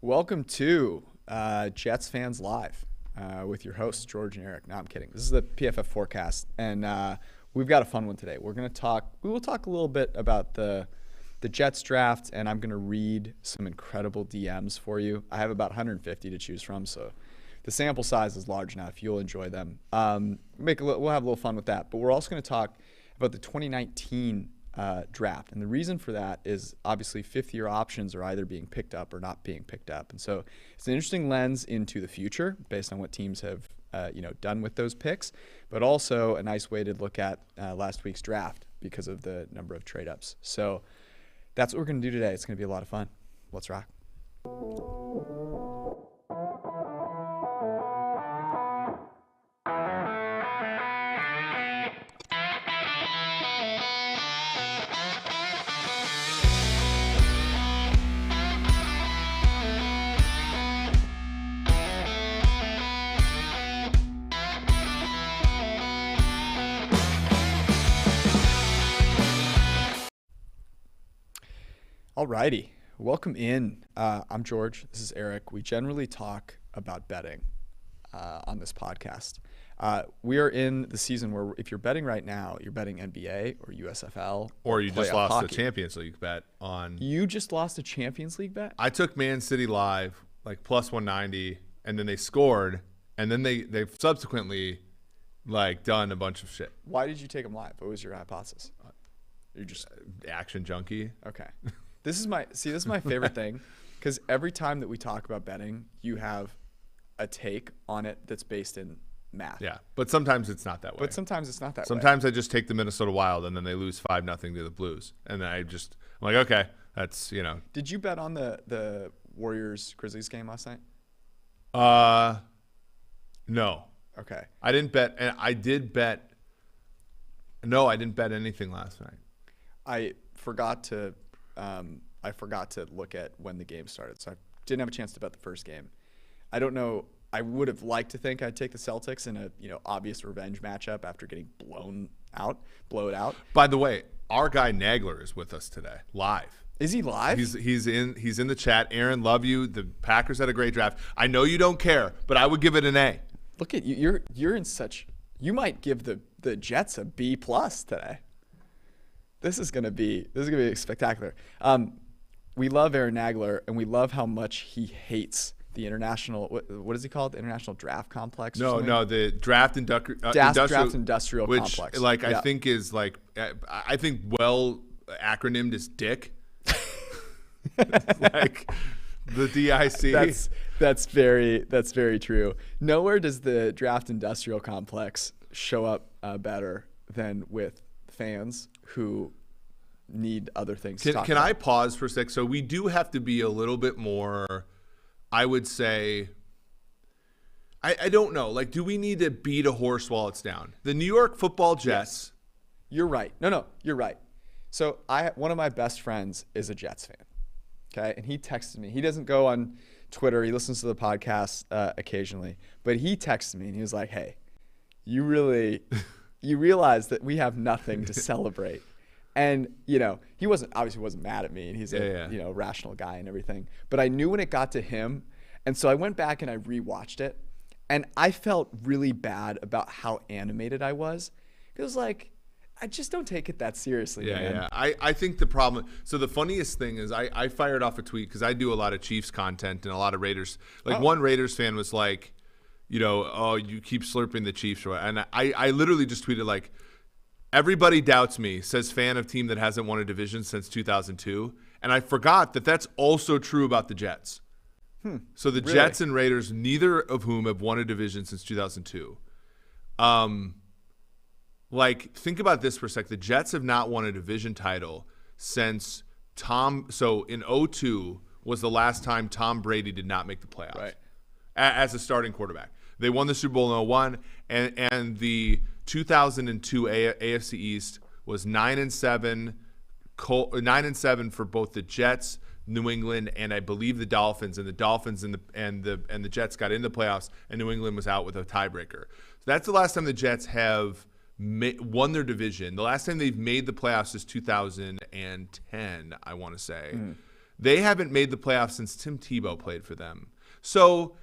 Welcome to Jets Fans Live with your hosts, George and Eric. No, I'm kidding. This is the PFF Forecast, and we've got a fun one today. We will talk a little bit about the Jets draft, and I'm going to read some incredible DMs for you. I have about 150 to choose from, so the sample size is large enough. You'll enjoy them. We'll have a little fun with that, but we're also going to talk about the 2019 draft. And the reason for that is obviously fifth-year options are either being picked up or not being picked up. And so it's an interesting lens into the future based on what teams have done with those picks, but also a nice way to look at last week's draft because of the number of trade-ups. So that's what we're going to do today. It's going to be a lot of fun. Let's rock. Alrighty, welcome in. I'm George. This is Eric. We generally talk about betting on this podcast. We are in the season where if you're betting right now, you're betting NBA or USFL. Or you just lost hockey. the Champions League bet on. You just lost a Champions League bet? I took Man City live, like plus 190, and then they scored, and then they've subsequently like done a bunch of shit. Why did you take them live? What was your hypothesis? You're just action junkie. Okay. This is my favorite thing, because every time that we talk about betting, you have a take on it that's based in math. Yeah, but sometimes it's not that way. But sometimes it's not that way. Sometimes I just take the Minnesota Wild, and then they lose 5-0 to the Blues, and then I'm like, okay, that's Did you bet on the Warriors-Grizzlies game last night? No. Okay. I didn't bet, and I did bet. No, I didn't bet anything last night. I forgot to look at when the game started, so I didn't have a chance to bet the first game. I don't know. I would have liked to think I'd take the Celtics in a obvious revenge matchup after getting blown out. By the way, our guy Nagler is with us today, live. Is he live? He's in the chat. Aaron, love you. The Packers had a great draft. I know you don't care, but I would give it an A. Look at you. You're in such. You might give the Jets a B+ today. This is gonna be spectacular. We love Aaron Nagler, and we love how much he hates the international. What is he called? The International Draft Complex? No, the Draft Industrial Industrial Complex, Complex. Which, I think is I think well acronymed as DIC. Like the DIC. That's very true. Nowhere does the Draft Industrial Complex show up better than with fans who need other things to talk about. Can I pause for a sec? So we do have to be a little bit more, I would say, I don't know. Like, do we need to beat a horse while it's down? The New York Football Jets. Yes. You're right. No, you're right. So one of my best friends is a Jets fan. Okay. And he texted me. He doesn't go on Twitter. He listens to the podcast occasionally, but he texted me and he was like, hey, you realize that we have nothing to celebrate. And, he obviously wasn't mad at me, and he's a rational guy and everything. But I knew when it got to him. And so I went back and I rewatched it, and I felt really bad about how animated I was. It was like, I just don't take it that seriously, man. Yeah. I think the problem, so the funniest thing is I fired off a tweet because I do a lot of Chiefs content and a lot of Raiders. One Raiders fan was like, oh, you keep slurping the Chiefs. And I literally just tweeted like, everybody doubts me, says fan of team that hasn't won a division since 2002. And I forgot that that's also true about the Jets. So the Jets and Raiders, neither of whom have won a division since 2002. Think about this for a sec. The Jets have not won a division title since so in 2002 was the last time Tom Brady did not make the playoffs. Right. As a starting quarterback. They won the Super Bowl in 2001, and the 2002 AFC East was 9-7 for both the Jets, New England, and I believe the Dolphins. And the Dolphins and the Jets got into the playoffs, and New England was out with a tiebreaker. So that's the last time the Jets have won their division. The last time they've made the playoffs is 2010, I want to say. They haven't made the playoffs since Tim Tebow played for them. So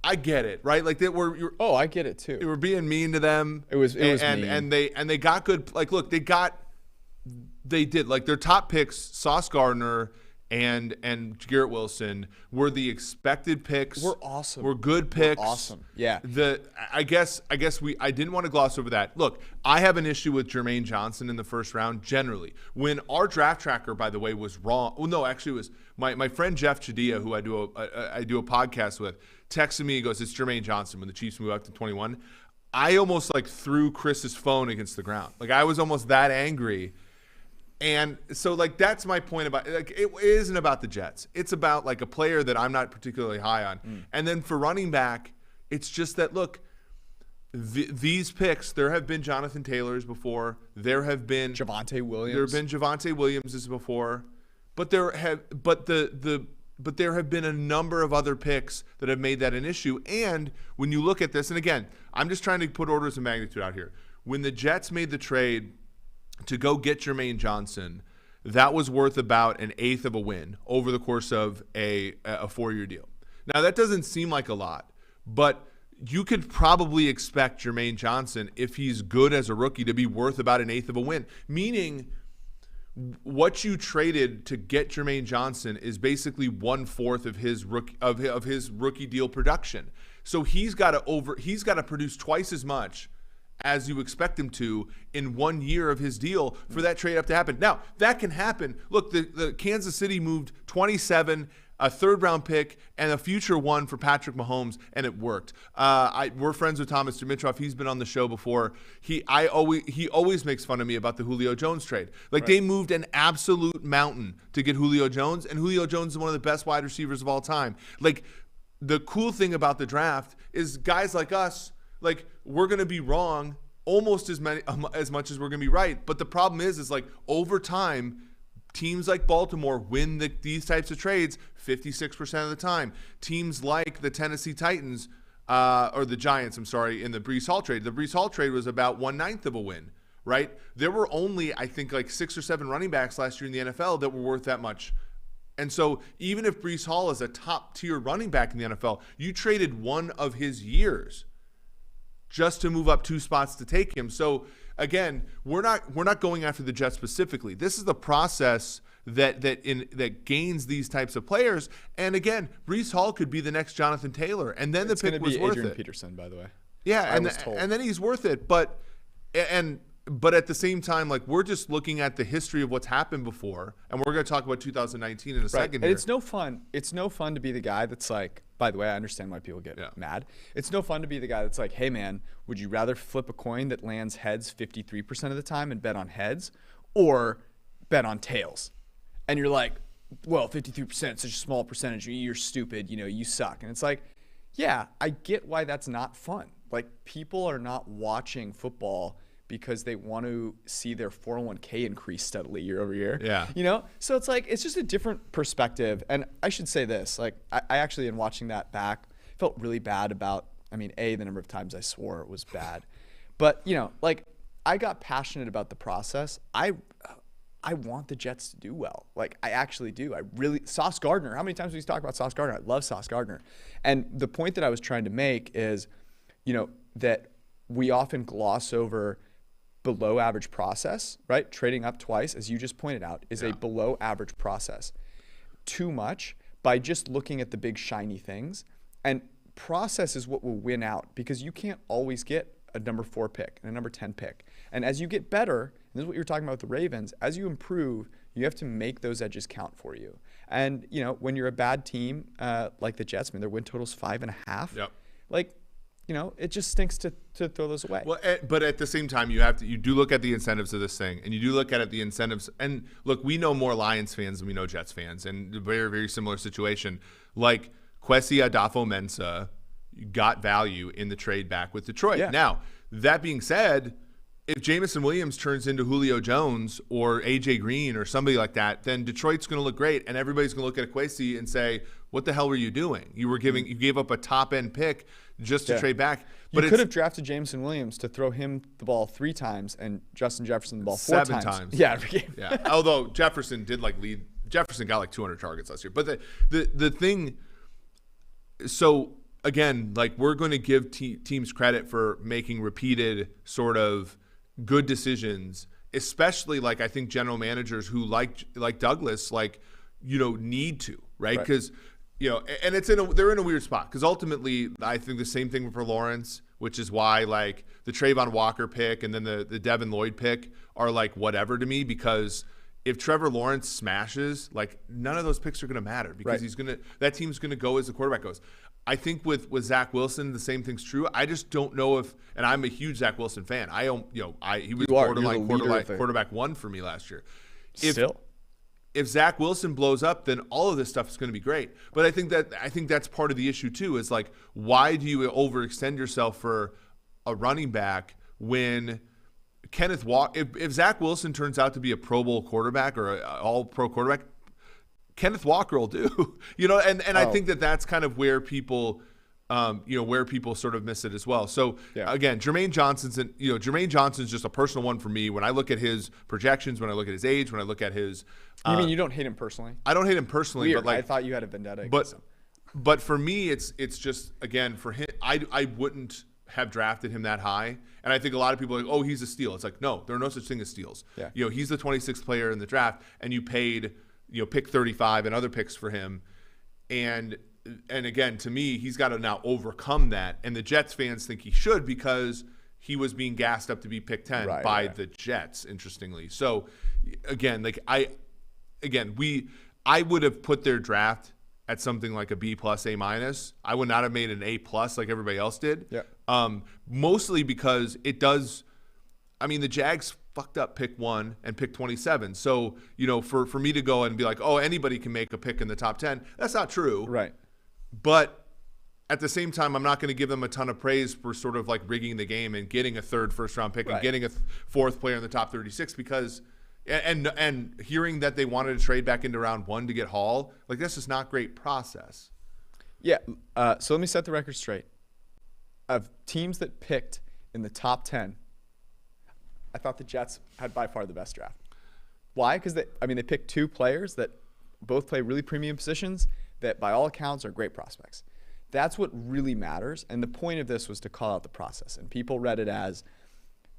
I get it, right? Like I get it too. You were being mean to them. It was mean. And they got good. Like, look, they did. Like, their top picks, Sauce Gardner and Garrett Wilson, were the expected picks. We're awesome. Were good picks. We're awesome. Yeah. I didn't want to gloss over that. Look, I have an issue with Jermaine Johnson in the first round generally. When our draft tracker, by the way, was wrong. Well, no, actually, it was my friend Jeff Chadia, who I do a podcast with, texted me. He goes, "It's Jermaine Johnson when the Chiefs move up to 21." I almost like threw Chris's phone against the ground. Like, I was almost that angry. And so, like, that's my point about like, it isn't about the Jets. It's about like a player that I'm not particularly high on. And then for running back, it's just that, look, these picks, there have been Jonathan Taylors before. There have been Javonte Williams. There have been Javonte Williamses before. But there have been a number of other picks that have made that an issue. And when you look at this, and again, I'm just trying to put orders of magnitude out here. When the Jets made the trade to go get Jermaine Johnson, that was worth about an eighth of a win over the course of a 4-year deal. Now, that doesn't seem like a lot, but you could probably expect Jermaine Johnson, if he's good as a rookie, to be worth about an eighth of a win, meaning what you traded to get Jermaine Johnson is basically 1/4 of his rookie deal production. So he's got to produce twice as much as you expect him to in 1 year of his deal for that trade up to happen. Now, that can happen. Look, the Kansas City moved 27, a third-round pick, and a future one for Patrick Mahomes, and it worked. We're friends with Thomas Dimitroff. He's been on the show before. He always makes fun of me about the Julio Jones trade. Like, They moved an absolute mountain to get Julio Jones, and Julio Jones is one of the best wide receivers of all time. Like, the cool thing about the draft is guys like us, like, we're going to be wrong almost as much as we're going to be right. But the problem is like, over time, teams like Baltimore win these types of trades 56% of the time. Teams like the Tennessee Titans, or the Giants, I'm sorry, in the Breece Hall trade. The Breece Hall trade was about 1/9 of a win, right? There were only, I think, like 6 or 7 running backs last year in the NFL that were worth that much. And so even if Breece Hall is a top-tier running back in the NFL, you traded one of his years just to move up 2 spots to take him. So again, we're not going after the Jets specifically. This is the process that gains these types of players. And again, Breece Hall could be the next Jonathan Taylor, and then it's the pick was worth Adrian it. Peterson, by the way. Yeah, and then he's worth it. But at the same time, like, we're just looking at the history of what's happened before, and we're going to talk about 2019 in a second. And it's no fun. It's no fun to be the guy that's like, by the way, I understand why people get mad. It's no fun to be the guy that's like, hey, man, would you rather flip a coin that lands heads 53% of the time and bet on heads, or bet on tails? And you're like, well, 53% is such a small percentage. You're stupid. You suck. And it's like, yeah, I get why that's not fun. Like, people are not watching football because they want to see their 401k increase steadily year over year. Yeah. So it's like, it's just a different perspective. And I should say this, like, I actually, in watching that back, felt really bad about, the number of times I swore it was bad. But, like, I got passionate about the process. I want the Jets to do well. Like, I actually do. Sauce Gardner, how many times do we talk about Sauce Gardner? I love Sauce Gardner. And the point that I was trying to make is, that we often gloss over below average process, right? Trading up twice, as you just pointed out, is a below average process. Too much by just looking at the big shiny things. And process is what will win out, because you can't always get a number 4 pick and a number 10 pick. And as you get better, and this is what you're talking about with the Ravens, as you improve, you have to make those edges count for you. And, when you're a bad team like the Jets, their win total's 5.5. Yep. Like, it just stinks to throw those away. Well, but at the same time, you do look at the incentives of this thing, and you do look at the incentives. And look, we know more Lions fans than we know Jets fans, and a very, very similar situation. Like, Kwesi Adofo-Mensah got value in the trade back with Detroit. Yeah. Now, that being said, if Jamison Williams turns into Julio Jones or AJ Green or somebody like that, then Detroit's going to look great, and everybody's going to look at Kwesi and say, "What the hell were you doing? You gave up a top end pick just to trade back." But you could have drafted Jamison Williams to throw him the ball 3 times and Justin Jefferson the ball 4 7 times. Yeah. Yeah. Although Jefferson did lead Jefferson got like 200 targets last year. But the thing, so again, like we're going to give teams credit for making repeated sort of good decisions, especially like I think general managers who like Douglas, like, need to, right? Because, and they're in a weird spot because ultimately I think the same thing for Lawrence, which is why like the Trayvon Walker pick and then the Devin Lloyd pick are like whatever to me, because if Trevor Lawrence smashes, like none of those picks are going to matter because that team's going to go as the quarterback goes. I think with Zach Wilson, the same thing's true. I just don't know if, and I'm a huge Zach Wilson fan. He was borderline quarterback one for me last year. If Zach Wilson blows up, then all of this stuff is going to be great. But I think that's part of the issue too. Is like, why do you overextend yourself for a running back when Kenneth Walker? If Zach Wilson turns out to be a Pro Bowl quarterback or an All-Pro quarterback, Kenneth Walker will do. I think that's kind of where people, sort of miss it as well. So again, Jermaine Johnson's just a personal one for me. When I look at his projections, when I look at his age, when I look at his. You mean you don't hate him personally? I don't hate him personally. Weird. But like, I thought you had a vendetta against him. But for me, it's just, again, for him, I wouldn't have drafted him that high. And I think a lot of people are like, oh, he's a steal. It's like, no, there are no such thing as steals. Yeah. He's the 26th player in the draft, and you paid, pick 35 and other picks for him. And again, to me, he's got to now overcome that. And the Jets fans think he should because he was being gassed up to be pick 10 by the Jets, interestingly. So again, like I would have put their draft at something like a B+, A-. I would not have made an A+ like everybody else did. Yeah. Mostly because it does. I mean, the Jags fucked up pick 1 and pick 27. So, for me to go and be like, oh, anybody can make a pick in the top 10, that's not true. Right. But at the same time, I'm not going to give them a ton of praise for sort of like rigging the game and getting a third first-round pick and getting a fourth player in the top 36 because and hearing that they wanted to trade back into round 1 to get Hall, like this is not great process. Yeah. So let me set the record straight. Of teams that picked in the top 10, I thought the Jets had by far the best draft. Why? Because they picked 2 players that both play really premium positions that by all accounts are great prospects. That's what really matters. And the point of this was to call out the process. And people read it as,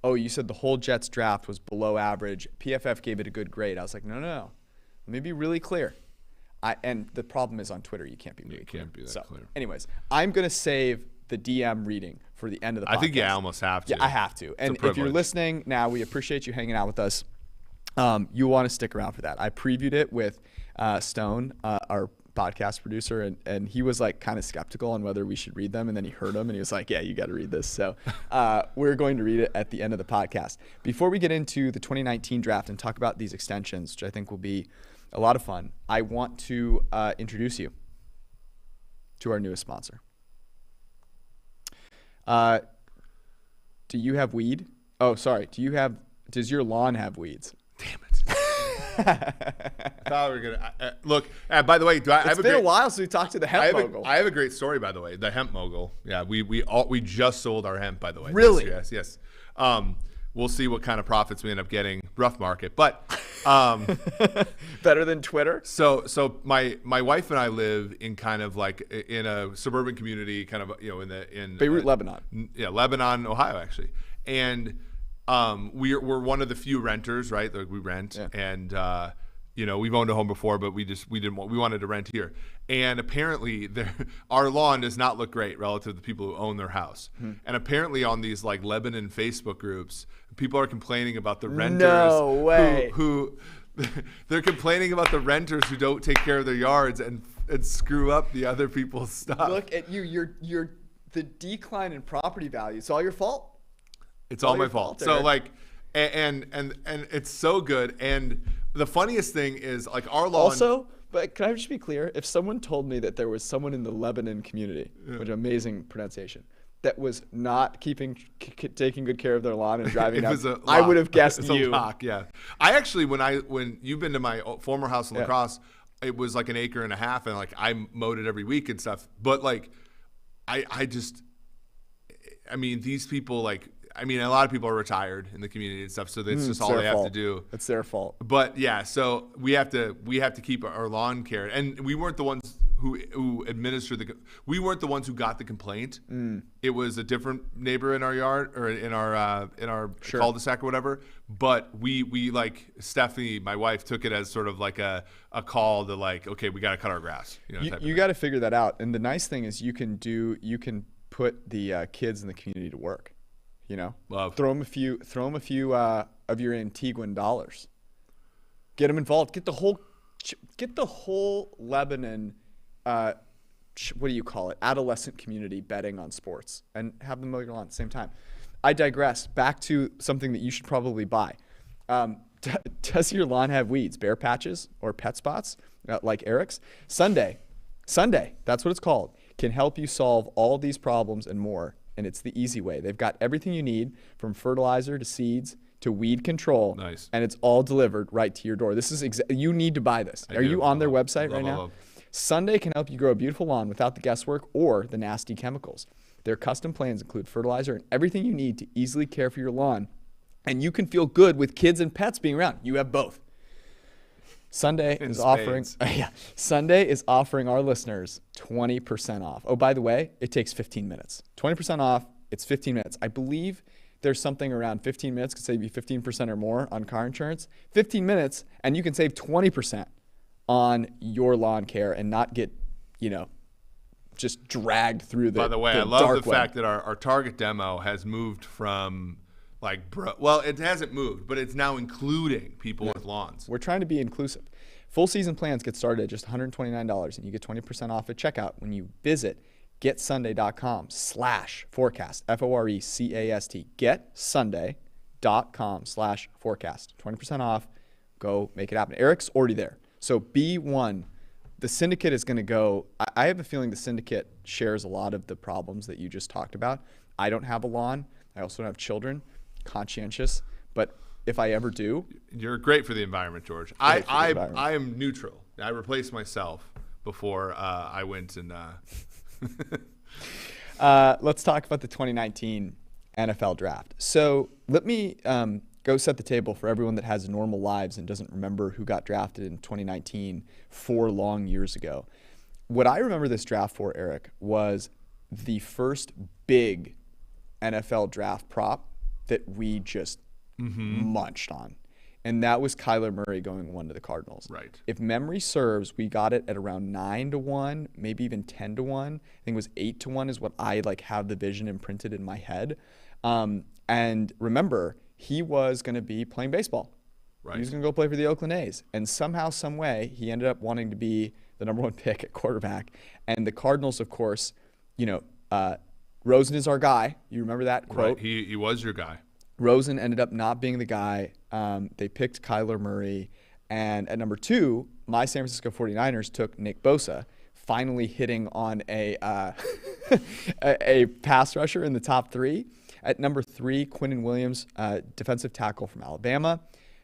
oh, you said the whole Jets draft was below average. PFF gave it a good grade. I was like, no. Let me be really clear. And the problem is on Twitter, you can't be really clear. Can't be that clear. Anyways, I'm going to save the DM reading for the end of the podcast. I think I almost have to. Yeah, I have to. And if you're listening now, we appreciate you hanging out with us. You want to stick around for that. I previewed it with Stone, our podcast producer, and he was like kind of skeptical on whether we should read them, and then he heard them and he was like, yeah, you got to read this. So we're going to read it at the end of the podcast. Before we get into the 2019 draft and talk about these extensions, which I think will be a lot of fun, I want to introduce you to our newest sponsor. Do you have weed? Oh, sorry. Does your lawn have weeds? Damn it. I thought we were gonna look. By the way, It's been a while since we talked to the hemp mogul. I have a great story, by the way. The hemp mogul. Yeah, we just sold our hemp, by the way. Really? Yes. We'll see what kind of profits we end up getting. Rough market, but better than Twitter. So my wife and I live in kind of like in a suburban community, kind of in Beirut, Lebanon. Yeah, Lebanon, Ohio, actually, and. We're one of the few renters, right? Like we rent, and we've owned a home before, but we wanted to rent here. And apparently, our lawn does not look great relative to the people who own their house. And apparently, on these like Lebanon Facebook groups, people are complaining about the renters. No way. Who they're complaining about the renters who don't take care of their yards and screw up the other people's stuff. Look at you. You're the decline in property value. It's all your fault. It's all my fault. So like, and it's so good. And the funniest thing is like our lawn. Also, but can I just be clear? If someone told me that there was someone in the Lebanon community, which amazing pronunciation, that was not taking good care of their lawn and driving up, I would have guessed you. A lock, yeah. I actually, when you've been to my former house in La Crosse, it was like 1.5 acres, and like I mowed it every week and stuff. But like, I mean, these people like. I mean, a lot of people are retired in the community and stuff, so that's just all they have to do. It's their fault. But yeah, so we have to keep our lawn care, and we weren't the ones who administered we weren't the ones who got the complaint. It was a different neighbor in our yard or in our cul-de-sac or whatever. But we like Stephanie, my wife, took it as sort of like a call to like, okay, we got to cut our grass. You got to figure that out. And the nice thing is you can put the kids in the community to work. Love. Throw them a few of your Antiguan dollars. Get them involved. Get the whole Lebanon. What do you call it? Adolescent community betting on sports and have them mow your lawn at the same time. I digress. Back to something that you should probably buy. Does your lawn have weeds, bare patches, or pet spots like Eric's? Sunday, that's what it's called, can help you solve all these problems and more. And it's the easy way. They've got everything you need from fertilizer to seeds to weed control. Nice. And it's all delivered right to your door. This is you need to buy this. Are you on their website right now? Sunday can help you grow a beautiful lawn without the guesswork or the nasty chemicals. Their custom plans include fertilizer and everything you need to easily care for your lawn. And you can feel good with kids and pets being around. You have both. Sunday is offering our listeners 20% off. Oh, by the way, it takes 15 minutes. 20% off, it's 15 minutes. I believe there's something around 15 minutes could save you 15% or more on car insurance. 15 minutes, and you can save 20% on your lawn care and not get, just dragged through the By the way, I love the fact that our target demo has moved from it hasn't moved, but it's now including people with lawns. We're trying to be inclusive. Full season plans get started at just $129, and you get 20% off at checkout when you visit getsunday.com/forecast, FORECAST, getsunday.com/forecast. 20% off. Go make it happen. Eric's already there. So B1, the syndicate is going to go. I have a feeling the syndicate shares a lot of the problems that you just talked about. I don't have a lawn. I also don't have children. Conscientious. But if I ever do. You're great for the environment, George. I am neutral. I replaced myself before I went and. Let's talk about the 2019 NFL draft. So let me go set the table for everyone that has normal lives and doesn't remember who got drafted in 2019 4 long years ago. What I remember this draft for, Eric, was the first big NFL draft prop that we just munched on. And that was Kyler Murray going 1 to the Cardinals. Right. If memory serves, we got it at around 9-1, maybe even 10-1. I think it was 8-1 is what I have the vision imprinted in my head. And remember, he was going to be playing baseball. Right. He was going to go play for the Oakland A's. And somehow, some way, he ended up wanting to be the number 1 pick at quarterback. And the Cardinals, of course, Rosen is our guy. You remember that quote? Right. He was your guy. Rosen ended up not being the guy. They picked Kyler Murray. And at number 2, my San Francisco 49ers took Nick Bosa, finally hitting on a pass rusher in the top 3. At number 3, Quinnen Williams, defensive tackle from Alabama.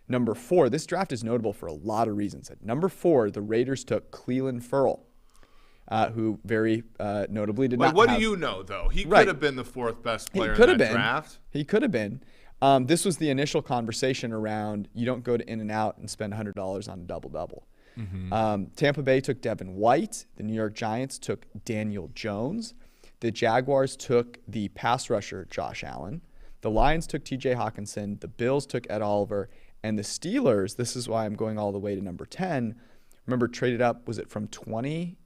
Number 4, this draft is notable for a lot of reasons. At number 4, the Raiders took Clelin Ferrell, who very notably did not What have, do you know, though? He could have been the 4th best player in that draft. He could have been. This was the initial conversation around you don't go to In-N-Out and spend $100 on a double-double. Tampa Bay took Devin White. The New York Giants took Daniel Jones. The Jaguars took the pass rusher Josh Allen. The Lions took T.J. Hawkinson. The Bills took Ed Oliver. And the Steelers, this is why I'm going all the way to number 10, remember traded up, was it from 20?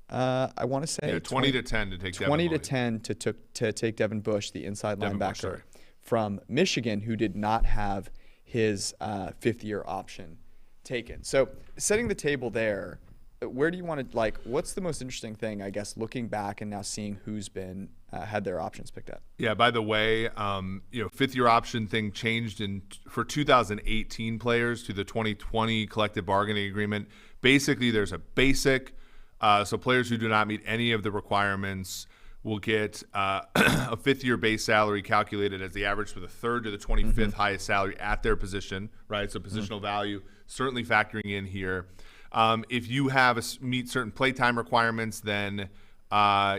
I want to say. Yeah, 20 to 10 to take Devin 20 to 10 to take Devin Bush, the inside linebacker from Michigan, who did not have his 5th-year option taken. So setting the table there, where do you want to, what's the most interesting thing, I guess, looking back and now seeing who's been had their options picked up? Yeah, by the way, 5th-year option thing changed for 2018 players to the 2020 collective bargaining agreement. Basically, there's a basic, so players who do not meet any of the requirements will get a 5th-year base salary calculated as the average for the 3rd to the 25th highest salary at their position, right? So positional value certainly factoring in here. If you meet certain playtime requirements, then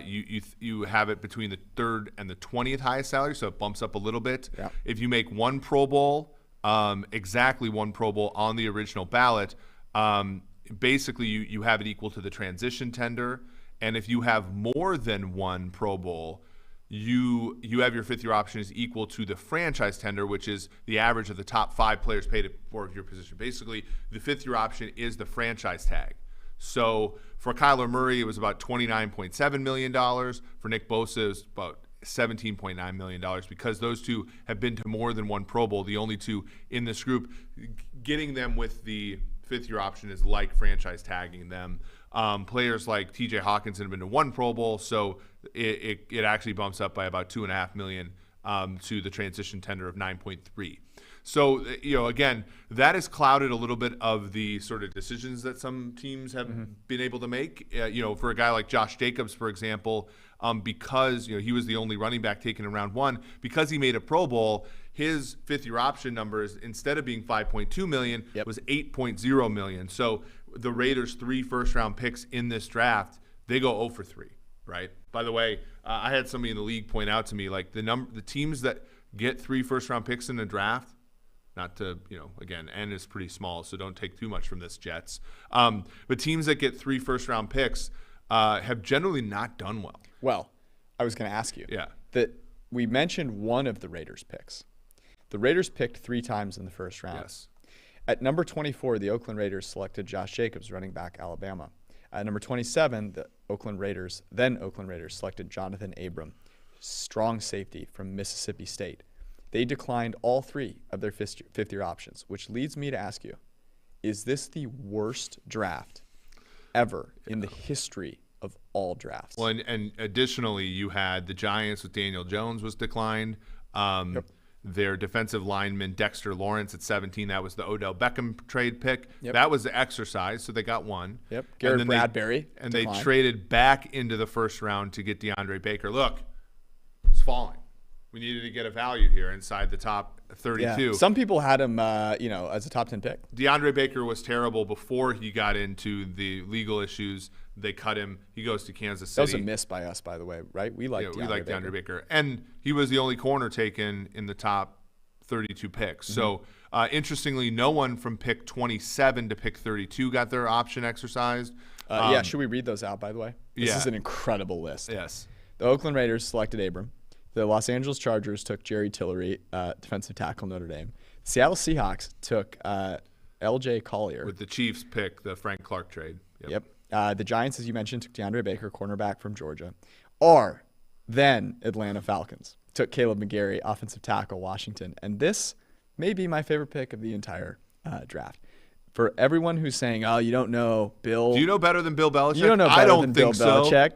you have it between the 3rd and the 20th highest salary, so it bumps up a little bit. Yeah. If you make one Pro Bowl, exactly one Pro Bowl on the original ballot, basically you have it equal to the transition tender. And if you have more than one Pro Bowl, you have your 5th-year option is equal to the franchise tender, which is the average of the top 5 players paid for your position. Basically, the 5th-year option is the franchise tag. So for Kyler Murray, it was about $29.7 million. For Nick Bosa, it was about $17.9 million, because those two have been to more than one Pro Bowl, the only two in this group. Getting them with the 5th-year option is like franchise tagging them. Players like TJ Hawkinson have been to one Pro Bowl, so it actually bumps up by about $2.5 million to the transition tender of 9.3. So, again, that has clouded a little bit of the sort of decisions that some teams have been able to make. For a guy like Josh Jacobs, for example, because he was the only running back taken in round 1, because he made a Pro Bowl, his 5th-year option numbers, instead of being $5.2 million, was $8.0 million. So the Raiders' 3 first-round picks in this draft, they go 0 for 3, right? By the way, I had somebody in the league point out to me, like the teams that get 3 first-round picks in the draft, not to, again, N is pretty small, so don't take too much from this, Jets. But teams that get 3 first-round picks have generally not done well. Well, I was going to ask you. Yeah. That we mentioned one of the Raiders' picks. The Raiders picked 3 times in the first round. Yes. At number 24, the Oakland Raiders selected Josh Jacobs, running back, Alabama. At number 27, the Oakland Raiders selected Jonathan Abram, strong safety from Mississippi State. They declined all 3 of their 5th-year options, which leads me to ask you, is this the worst draft ever in the history of all drafts? Well, and additionally, you had the Giants with Daniel Jones was declined. Their defensive lineman, Dexter Lawrence, at 17, that was the Odell Beckham trade pick. That was the exercise, so they got one. Garrett Bradbury. They traded back into the first round to get DeAndre Baker. Look, it's falling. We needed to get a value here inside the top 32. Yeah. Some people had him, as a top 10 pick. DeAndre Baker was terrible before he got into the legal issues. They cut him. He goes to Kansas City. That was a miss by us, by the way, right? We like DeAndre Baker. And he was the only corner taken in the top 32 picks. So, interestingly, no one from pick 27 to pick 32 got their option exercised. Should we read those out, by the way? This is an incredible list. Yes. The Oakland Raiders selected Abram. The Los Angeles Chargers took Jerry Tillery, defensive tackle, Notre Dame. The Seattle Seahawks took L.J. Collier. With the Chiefs pick, the Frank Clark trade. Yep. The Giants, as you mentioned, took DeAndre Baker, cornerback from Georgia. Then Atlanta Falcons took Caleb McGarry, offensive tackle, Washington. And this may be my favorite pick of the entire draft. For everyone who's saying, oh, you don't know Bill. Do you know better than Bill Belichick? You don't know better I don't than think Bill so. Belichick.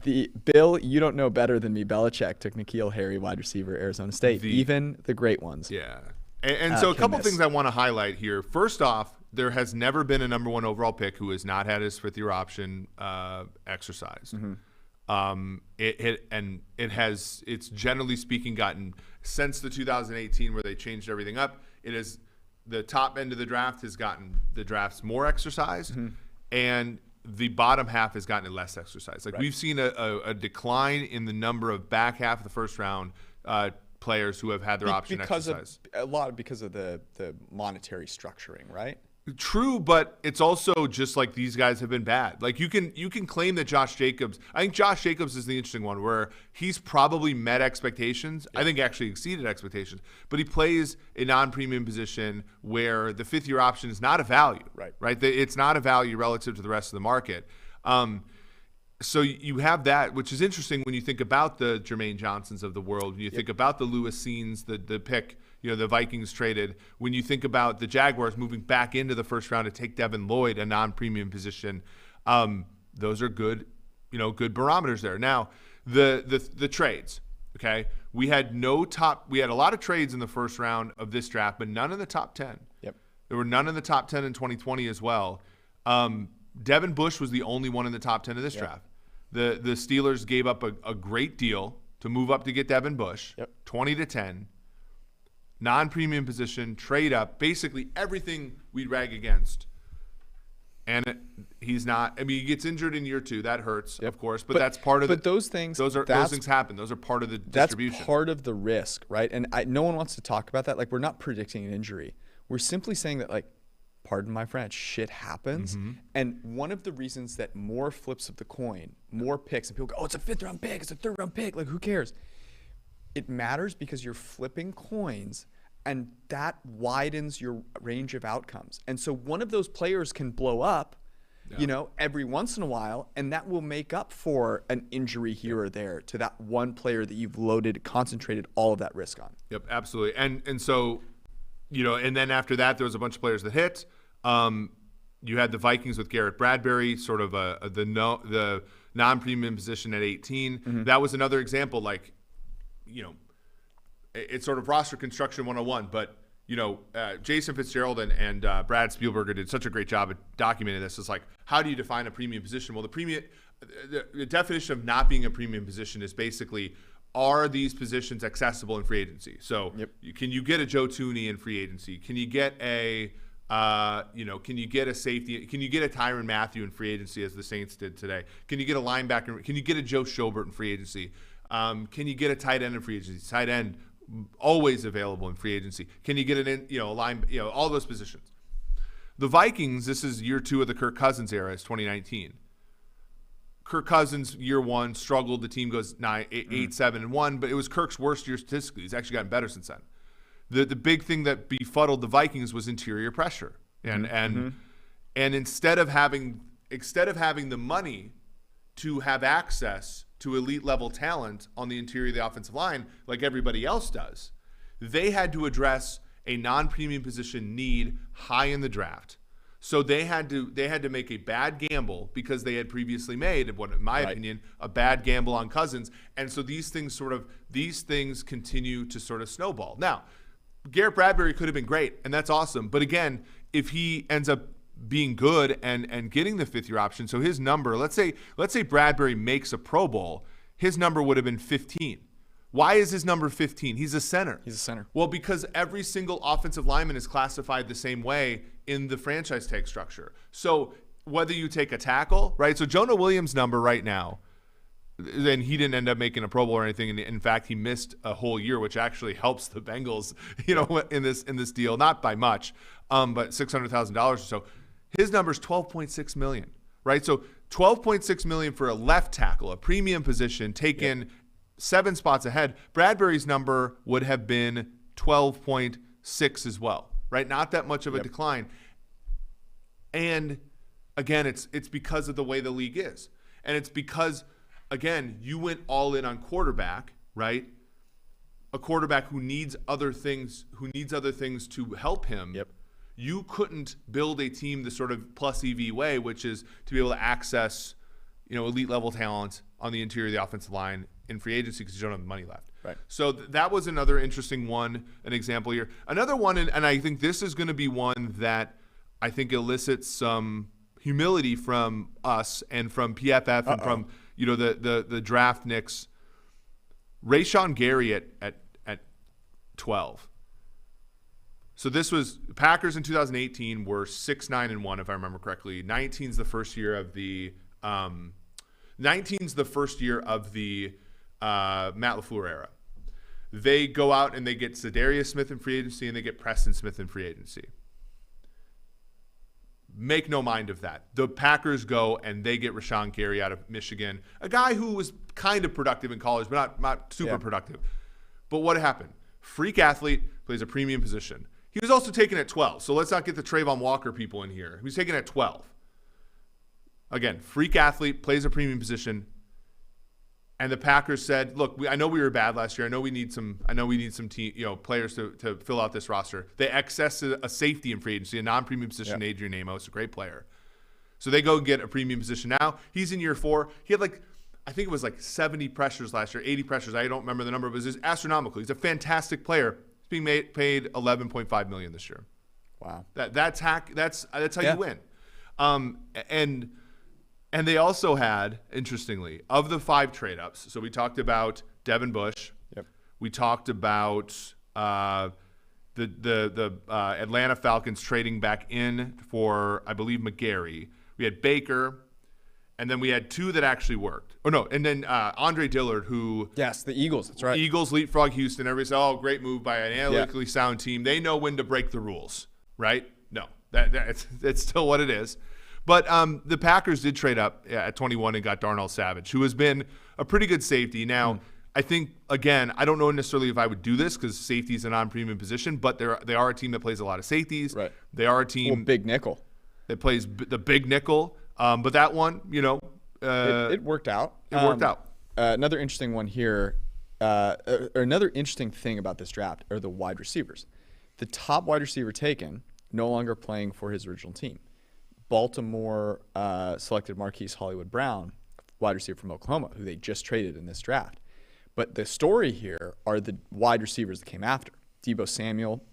You don't know better than me. Belichick took N'Keal Harry, wide receiver, Arizona State. Even the great ones. Yeah. And so a couple things I want to highlight here. First off, there has never been a number 1 overall pick who has not had his 5th-year option exercised. It's generally speaking gotten, since the 2018 where they changed everything up, it is the top end of the draft has gotten the drafts more exercised, and the bottom half has gotten less exercise. We've seen a decline in the number of back half of the first round players who have had their option exercised. Because of the monetary structuring, right? True, but it's also just like these guys have been bad. Like you can claim that Josh Jacobs. I think Josh Jacobs is the interesting one where he's probably met expectations. I think actually exceeded expectations. But he plays a non-premium position where the 5th-year option is not a value. Right. It's not a value relative to the rest of the market. So you have that, which is interesting when you think about the Jermaine Johnsons of the world. When you think about the Lewis Scenes, the pick. The Vikings traded. When you think about the Jaguars moving back into the first round to take Devin Lloyd, a non-premium position, those are good, good barometers there. Now, the trades, okay? We had a lot of trades in the first round of this draft, but none in the top 10. Yep. There were none in the top 10 in 2020 as well. Devin Bush was the only one in the top 10 of this draft. The Steelers gave up a great deal to move up to get Devin Bush, 20-10. Non-premium position, trade up, basically everything we'd rag against. and he's not. I mean, he gets injured in year 2. That hurts, Yep. of course, but that's part of. But those things happen. Those are part of the distribution. That's part of the risk, right? And no one wants to talk about that. Like, we're not predicting an injury. We're simply saying that, like, pardon my French, shit happens. Mm-hmm. And one of the reasons that more flips of the coin, more picks, and people go, oh, it's a 5th round pick, it's a 3rd round pick, like, who cares? It matters because you're flipping coins, and that widens your range of outcomes. And so one of those players can blow up, every once in a while, and that will make up for an injury here or there to that one player that you've concentrated all of that risk on. Yep, absolutely. And so, and then after that, there was a bunch of players that hit. You had the Vikings with Garrett Bradbury, sort of the non-premium position at 18. Mm-hmm. That was another example, like, it's sort of roster construction 101, but Jason Fitzgerald and Brad Spielberger did such a great job at documenting this. It's like, how do you define a premium position? Well, the definition of not being a premium position is basically, are these positions accessible in free agency? So can you get a Joe Thuney in free agency? Can you get a can you get a safety? Can you get a Tyrann Mathieu in free agency, as the Saints did today? Can you get a linebacker? Can you get a Joe Schobert in free agency? Can you get a tight end in free agency? Tight end always available in free agency. Can you get all those positions? The Vikings, this is year 2 of the Kirk Cousins era, it's 2019. Kirk Cousins, year 1, struggled. The team goes 8-7-1, but it was Kirk's worst year statistically. He's actually gotten better since then. The big thing that befuddled the Vikings was interior pressure. And instead of having the money to have access to elite level talent on the interior of the offensive line like everybody else does, they had to address a non-premium position need high in the draft. So they had to make a bad gamble, because they had previously made, in my opinion, a bad gamble on Cousins. And so these things continue to sort of snowball. Now, Garrett Bradbury could have been great, and that's awesome. But again, if he ends up being good and getting the 5th year option, so his number, let's say Bradbury makes a Pro Bowl, his number would have been 15. Why is his number 15? He's a center. Well, because every single offensive lineman is classified the same way in the franchise tag structure. So whether you take a tackle, right? So Jonah Williams' number right now, then he didn't end up making a Pro Bowl or anything. And in fact, he missed a whole year, which actually helps the Bengals, in this deal, not by much, but $600,000 or so. His number is $12.6 million, right? So $12.6 million for a left tackle, a premium position, taken 7 spots ahead. Bradbury's number would have been 12.6 as well, right? Not that much of a decline. And again, it's because of the way the league is. And it's because, again, you went all in on quarterback, right? A quarterback who needs other things to help him. You couldn't build a team the sort of plus EV way, which is to be able to access, elite level talent on the interior of the offensive line in free agency, because you don't have the money left. Right. So that was another interesting one, an example here. Another one, and I think this is going to be one that I think elicits some humility from us and from PFF and from the draft nicks. Rashawn Gary at 12. So this was Packers in 2018 were 6-9-1, if I remember correctly. 19's the first year of the Matt LaFleur era. They go out and they get Za'Darius Smith in free agency, and they get Preston Smith in free agency. Make no mind of that. The Packers go and they get Rashawn Gary out of Michigan, a guy who was kind of productive in college, but not super productive. But what happened? Freak athlete, plays a premium position. He was also taken at 12, so let's not get the Trayvon Walker people in here. He was taken at 12. Again, freak athlete, plays a premium position. And the Packers said, "Look, I know we were bad last year. I know we need some team, players to fill out this roster." They accessed a safety in free agency, a non-premium position, Adrian Amos, a great player. So they go and get a premium position. Now he's in year 4. He had I think it was 70 pressures last year, 80 pressures. I don't remember the number, but it's astronomical. He's a fantastic player. He's being paid $11.5 million this year. Wow. That's how you win. And they also had, interestingly, of the 5 trade-ups, so we talked about Devin Bush. Yep. We talked about the Atlanta Falcons trading back in for, I believe, McGarry. We had Baker, and then we had two that actually worked. Oh, no, and then Andre Dillard, who... Yes, the Eagles, that's right. Eagles leapfrog Houston. Everybody said, oh, great move by an analytically sound team. They know when to break the rules, right? No, it's still what it is. But the Packers did trade up at 21 and got Darnell Savage, who has been a pretty good safety. Now, I think, again, I don't know necessarily if I would do this because safety is a non-premium position, but they are a team that plays a lot of safeties. Right. They are a team big nickel that plays the big nickel. But that one, it worked out. It worked out. Another interesting one here, or another interesting thing about this draft are the wide receivers. The top wide receiver taken no longer playing for his original team. Baltimore selected Marquise Hollywood Brown, wide receiver from Oklahoma, who they just traded in this draft. But the story here are the wide receivers that came after. Deebo Samuel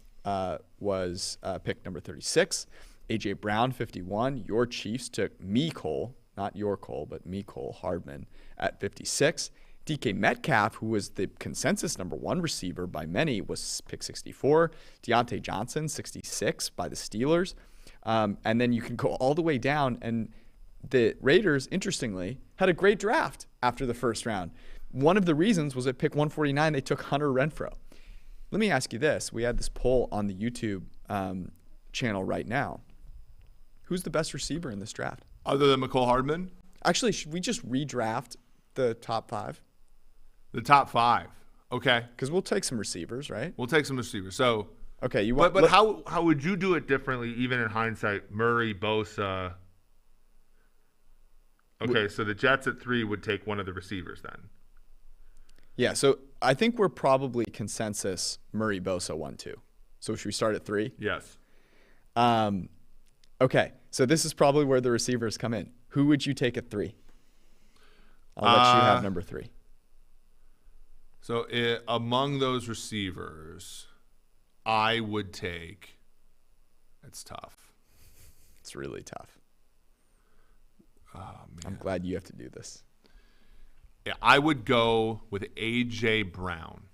was picked number 36. A.J. Brown, 51. Your Chiefs took Mecole, not your Cole, but Mecole Hardman at 56. DK Metcalf, who was the consensus number one receiver by many, was pick 64. Deontay Johnson, 66 by the Steelers. And then you can go all the way down. And the Raiders, interestingly, had a great draft after the first round. One of the reasons was at pick 149, they took Hunter Renfrow. Let me ask you this. We had this poll on the YouTube channel right now. Who's the best receiver in this draft? Other than Mecole Hardman? Actually, should we just redraft the top five? The top five. Okay. Because we'll take some receivers, right? We'll take some receivers. So, okay, you want. But how would you do it differently, even in hindsight? Murray, Bosa. Okay, so the Jets at 3 would take one of the receivers then. Yeah, so I think we're probably consensus Murray, Bosa 1-2. So should we start at 3? Yes. Okay, so this is probably where the receivers come in. Who would you take at 3? I'll let you have number 3. So among those receivers, I would take. It's tough. It's really tough. Oh, man. I'm glad you have to do this. Yeah, I would go with A.J. Brown.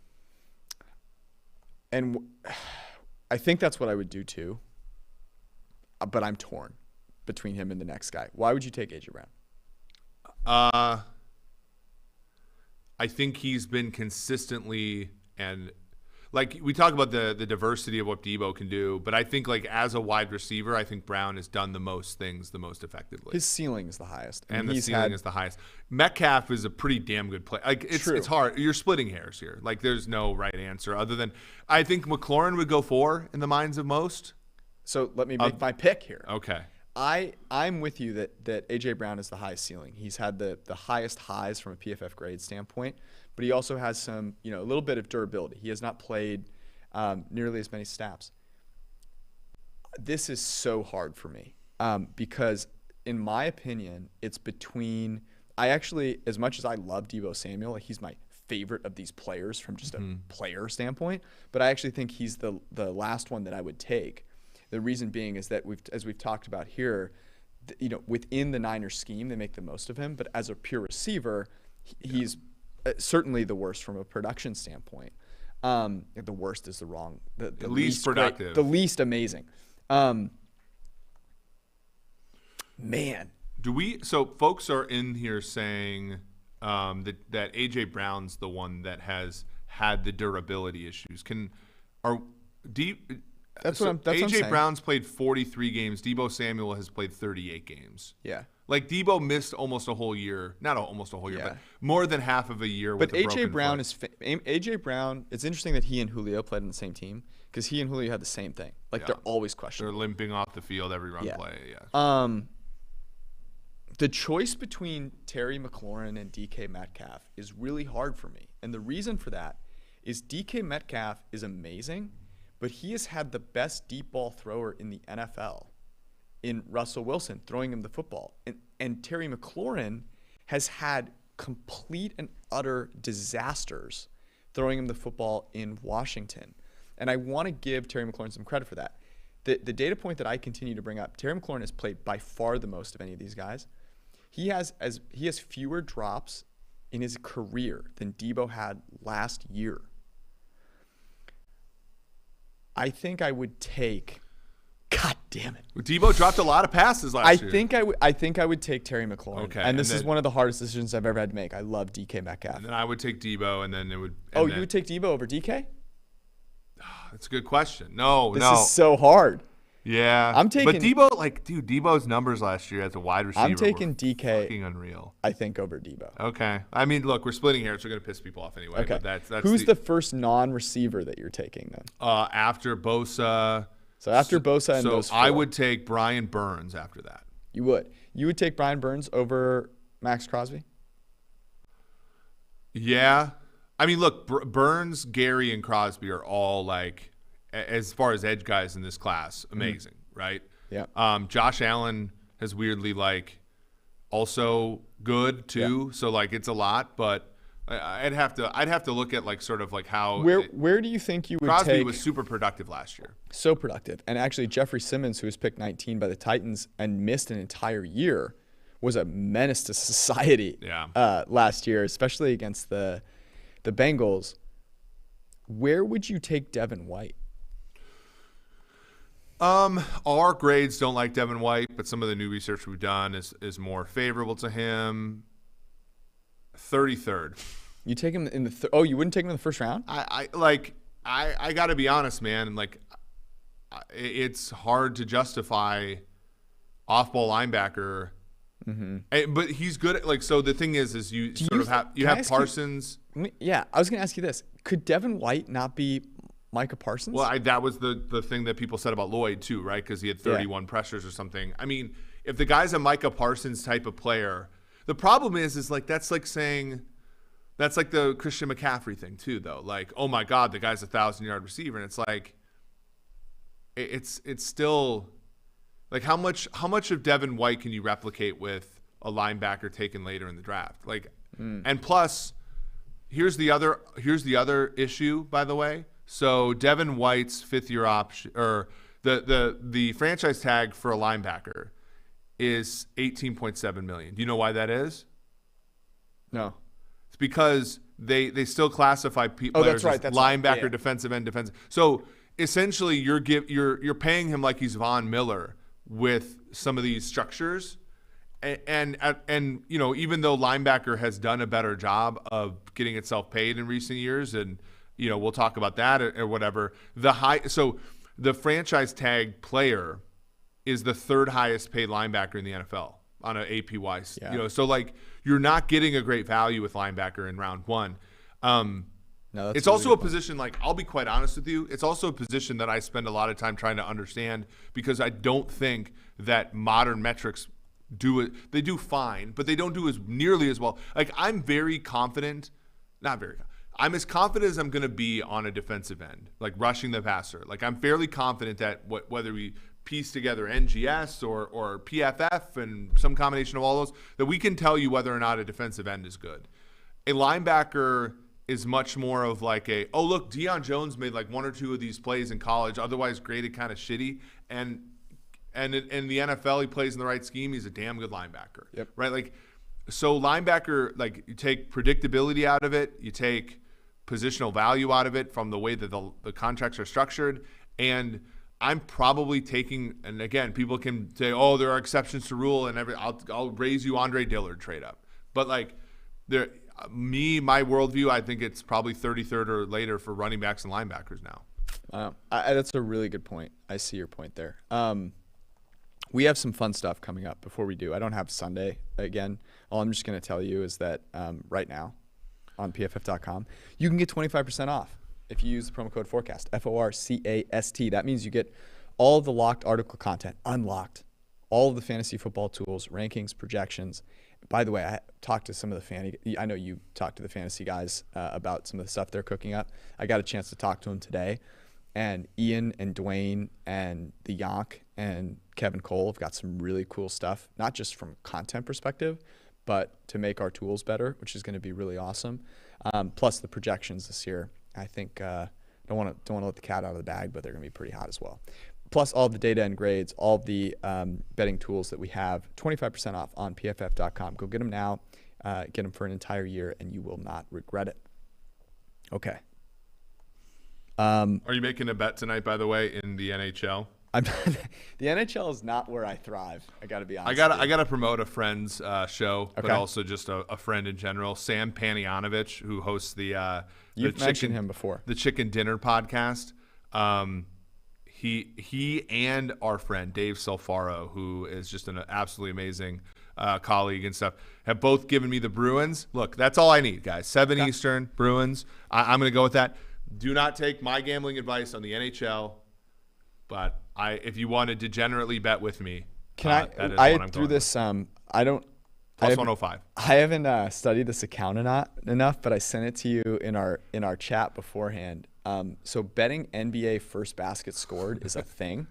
And I think that's what I would do too. But I'm torn between him and the next guy. Why would you take A.J. Brown? I think he's been consistently, and like we talk about the diversity of what Deebo can do, but I think like as a wide receiver, I think Brown has done the most things the most effectively. His ceiling is the highest. And the ceiling is the highest. Metcalf is a pretty damn good player. Like it's hard. You're splitting hairs here. Like there's no right answer other than I think McLaurin would go 4 in the minds of most. So let me make my pick here. Okay. I'm with you that A.J. Brown is the highest ceiling. He's had the highest highs from a PFF grade standpoint, but he also has some, a little bit of durability. He has not played nearly as many snaps. This is so hard for me because, in my opinion, it's between. I actually, as much as I love Deebo Samuel, he's my favorite of these players from just a player standpoint, but I actually think he's the last one that I would take. The reason being is that as we've talked about here, within the Niners scheme, they make the most of him. But as a pure receiver, he's certainly the worst from a production standpoint. The worst is the least productive, the least amazing. Man, so folks are in here saying that A.J. Brown's the one that has had the durability issues. That's what I'm saying. A.J. Brown's played 43 games. Deebo Samuel has played 38 games. Yeah. Like Deebo missed almost a whole year. Not almost a whole year, but more than half of a year with a broken foot. But A.J. Brown, it's interesting that he and Julio played on the same team because he and Julio had the same thing. Like they're always questionable. They're limping off the field every run play. Yeah. The choice between Terry McLaurin and DK Metcalf is really hard for me. And the reason for that is DK Metcalf is amazing, but he has had the best deep ball thrower in the NFL in Russell Wilson throwing him the football. And Terry McLaurin has had complete and utter disasters throwing him the football in Washington. And I want to give Terry McLaurin some credit for that. The data point that I continue to bring up, Terry McLaurin has played by far the most of any of these guys. He has fewer drops in his career than Deebo had last year. I think I would take, God Damn it. Debo dropped a lot of passes last year. I think I would take Terry McLaurin. Okay, and this is one of the hardest decisions I've ever had to make. I love DK Metcalf. And then I would take Debo, and then it would. You would take Debo over DK? That's a good question. No. This is so hard. Yeah. I'm taking. But Debo, Debo's numbers last year as a wide receiver. I'm taking DK. Fucking unreal. I think over Debo. Okay. I mean, look, we're splitting hairs. So we're gonna piss people off anyway. Okay. But that's Who's the first non-receiver that you're taking then? After Bosa. So after Bosa and those four. I would take Brian Burns after that. You would. You would take Brian Burns over Max Crosby? Yeah. I mean, look, Burns, Gary, and Crosby are all like, as far as edge guys in this class, amazing, right? Yeah. Josh Allen has weirdly also good too. Yeah. So it's a lot, but I'd have to look at sort of how where do you think you would Crosby take? Was super productive last year. So productive, and actually Jeffrey Simmons, who was picked 19 by the Titans and missed an entire year, was a menace to society. Yeah. Last year, especially against the Bengals. Where would you take Devin White? Our grades don't like Devin White, but some of the new research we've done is more favorable to him. 33rd. You take him in the you wouldn't take him in the first round? I got to be honest, man. It's hard to justify off-ball linebacker. Mm-hmm. But he's good at so the thing is you have Parsons. Yeah, I was going to ask you this: could Devin White not be Micah Parsons? Well, that was the thing that people said about Lloyd too, right? Because he had 31 pressures or something. I mean, if the guy's a Micah Parsons type of player. The problem is that's saying that's the Christian McCaffrey thing too, though. Oh my God, the guy's a 1,000-yard receiver, and it's still how much of Devin White can you replicate with a linebacker taken later in the draft? And plus, here's the other issue, by the way. So Devin White's 5th-year option or the franchise tag for a linebacker is $18.7 million. Do you know why that is? No. It's because they still classify players as linebacker, defensive end, defensive. So essentially, you're paying him like he's Von Miller with some of these structures, and even though linebacker has done a better job of getting itself paid in recent years, and we'll talk about that or whatever. The franchise tag player is the 3rd highest paid linebacker in the NFL on an APY. Yeah. So you're not getting a great value with linebacker in round 1. It's also a position, I'll be quite honest with you, it's also a position that I spend a lot of time trying to understand because I don't think that modern metrics do it. They do fine, but they don't do nearly as well. I'm very confident, I'm as confident as I'm going to be on a defensive end, rushing the passer. I'm fairly confident that whether we piece together NGS or PFF and some combination of all those, that we can tell you whether or not a defensive end is good. A linebacker is much more of look, Deion Jones made 1 or 2 of these plays in college, otherwise graded kind of shitty, and in the NFL he plays in the right scheme, he's a damn good linebacker. Yep. Right? So linebacker, you take predictability out of it, you take positional value out of it from the way that the contracts are structured, and I'm probably taking, and again, people can say, oh, there are exceptions to rule, and I'll raise you Andre Dillard trade up. But my worldview, I think it's probably 33rd or later for running backs and linebackers now. That's a really good point. I see your point there. We have some fun stuff coming up before we do. I don't have Sunday again. All I'm just going to tell you is that right now on PFF.com, you can get 25% off if you use the promo code Forecast, FORCAST. That means you get all of the locked article content, unlocked, all of the fantasy football tools, rankings, projections. By the way, I talked to some of the I know you talked to the fantasy guys about some of the stuff they're cooking up. I got a chance to talk to them today, and Ian and Dwayne and the Yonk and Kevin Cole have got some really cool stuff, not just from a content perspective, but to make our tools better, which is going to be really awesome. Plus the projections this year, I think don't want to let the cat out of the bag, but they're going to be pretty hot as well. Plus all the data and grades, all the betting tools that we have, 25% off on PFF.com. Go get them now. Get them for an entire year, and you will not regret it. Okay. Are you making a bet tonight, by the way, in the NHL? I'm the NHL is not where I thrive. I got to be honest. I gotta promote a friend's show, but Okay. also just a friend in general, Sam Panianovich, who hosts You've mentioned him before. the Chicken Dinner podcast. He and our friend Dave Solfaro, who is just an absolutely amazing colleague and stuff, have both given me the Bruins. Look, that's all I need, guys. 7 Eastern, Bruins. I'm going to go with that. Do not take my gambling advice on the NHL, but if you want to degenerately bet with me, that is I what I'm threw going this. I don't. Plus 105. I haven't studied this account enough, but I sent it to you in our chat beforehand. So betting NBA first basket scored is a thing,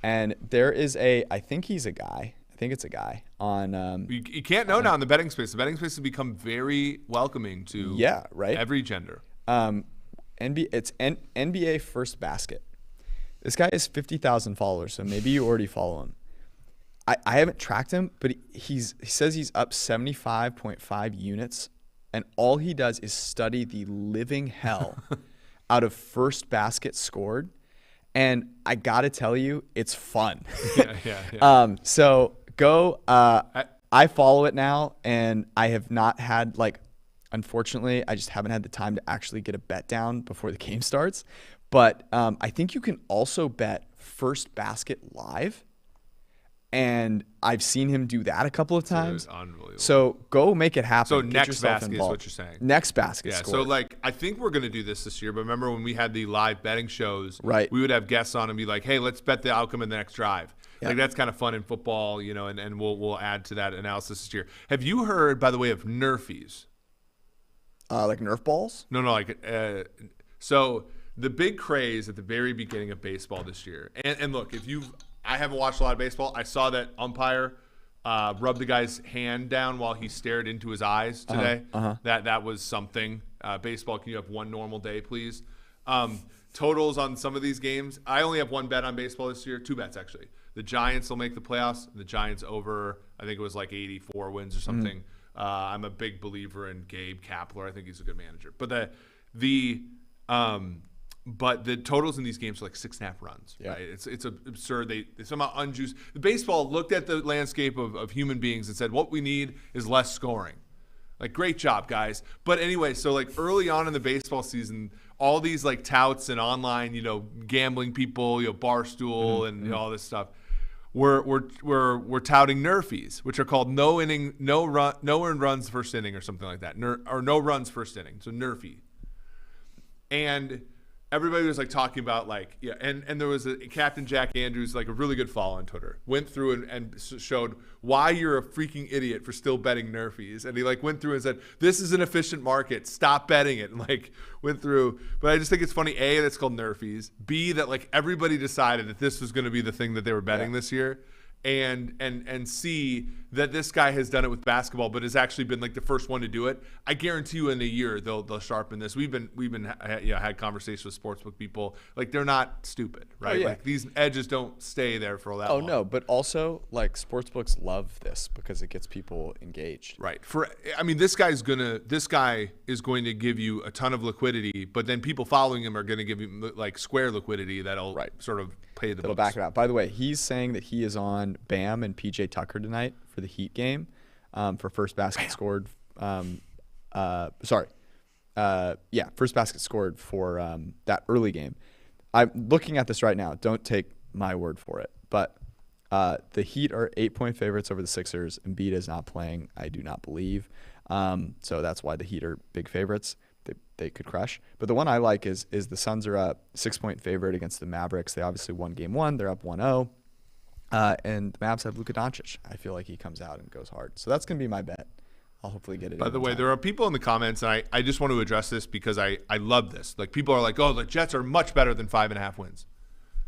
and there is I think it's a guy on. You can't know now in the betting space. The betting space has become very welcoming to every gender. NBA first basket. This guy has 50,000 followers, so maybe you already follow him. I haven't tracked him, but he says he's up 75.5 units, and all he does is study the living hell out of first basket scored. And I got to tell you, it's fun. Yeah. So go. I follow it now, and I have not had unfortunately, I just haven't had the time to actually get a bet down before the game starts. But I think you can also bet first basket live. And I've seen him do that a couple of times. Dude, unbelievable. So go make it happen. So Get next yourself basket involved. is what you're saying. Next basket Yeah. scored. So I think we're going to do this year. But remember when we had the live betting shows, Right. we would have guests on and be like, hey, let's bet the outcome in the next drive. Yeah. That's kind of fun in football, and we'll add to that analysis this year. Have you heard, by the way, of Nerfies? Like Nerf balls? No, so the big craze at the very beginning of baseball this year, and look, I haven't watched a lot of baseball. I saw that umpire rubbed the guy's hand down while he stared into his eyes today. That was something. Baseball, can you have one normal day, please? Totals on some of these games. I only have one bet on baseball this year. 2 bets, actually. The Giants will make the playoffs. The Giants over, I think it was 84 wins or something. I'm a big believer in Gabe Kapler. I think he's a good manager. But but the totals in these games are 6.5 runs. Yeah. Right? It's absurd. They somehow unjuiced. The baseball looked at the landscape of human beings and said, what we need is less scoring. Great job, guys. But anyway, so early on in the baseball season, all these touts and online, gambling people, Barstool and all this stuff, we're touting Nerfies, which are called no earned runs first inning or something like that, or no runs first inning. So Nerfy. And everybody was talking about and there was Captain Jack Andrews, a really good follow on Twitter, went through and showed why you're a freaking idiot for still betting Nerfies. And he went through and said, this is an efficient market, stop betting it. And went through, but I just think it's funny, A, that it's called Nerfies, B, that everybody decided that this was going to be the thing that they were betting this year. And see that this guy has done it with basketball, but has actually been the first one to do it. I guarantee you, in a year they'll sharpen this. We've had conversations with sportsbook people. They're not stupid, right? Oh, yeah. These edges don't stay there for that long. Oh no, but also sportsbooks love this because it gets people engaged. Right. This guy is going to give you a ton of liquidity, but then people following him are going to give you square liquidity that'll sort of pay the It'll books. back it out. By the way, he's saying that he is on Bam and PJ Tucker tonight for the Heat game, for first basket scored. First basket scored for that early game. I'm looking at this right now. Don't take my word for it, but the Heat are 8-point favorites over the Sixers. Embiid is not playing, I do not believe. So that's why the Heat are big favorites. They could crush. But the one I like is the Suns are up 6-point favorite against the Mavericks. They obviously won game 1. They're up 1-0. And the Mavs have Luka Doncic. I feel like he comes out and goes hard. So that's going to be my bet. I'll hopefully get it. By the way, there are people in the comments, and I just want to address this because I love this. People are oh, the Jets are much better than 5.5 wins.